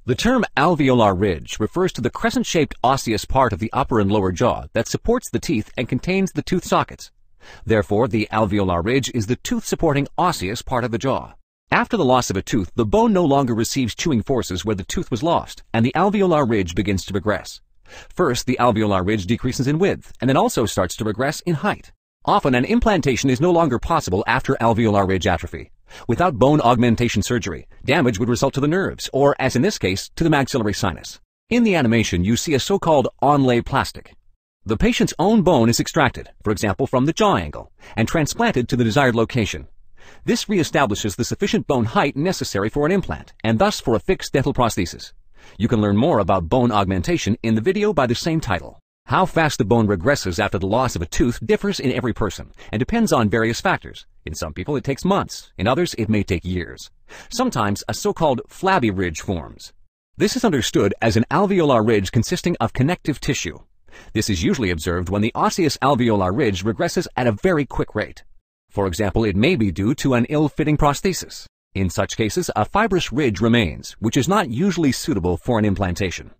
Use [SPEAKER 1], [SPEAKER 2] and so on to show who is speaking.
[SPEAKER 1] The term alveolar ridge refers to the crescent-shaped osseous part of the upper and lower jaw that supports the teeth and contains the tooth sockets. Therefore, the alveolar ridge is the tooth-supporting osseous part of the jaw. After the loss of a tooth, the bone no longer receives chewing forces where the tooth was lost, and the alveolar ridge begins to regress. First, the alveolar ridge decreases in width, and then also starts to regress in height. Often, an implantation is no longer possible after alveolar ridge atrophy. Without bone augmentation surgery, damage would result to the nerves, or, as in this case, to the maxillary sinus. In the animation, you see a so-called onlay plastic. The patient's own bone is extracted, for example from the jaw angle, and transplanted to the desired location. This reestablishes the sufficient bone height necessary for an implant, and thus for a fixed dental prosthesis. You can learn more about bone augmentation in the video by the same title. How fast the bone regresses after the loss of a tooth differs in every person and depends on various factors. In some people it takes months, in others it may take years. Sometimes a so-called flabby ridge forms. This is understood as an alveolar ridge consisting of connective tissue. This is usually observed when the osseous alveolar ridge regresses at a very quick rate. For example, it may be due to an ill-fitting prosthesis. In such cases, a fibrous ridge remains, which is not usually suitable for an implantation.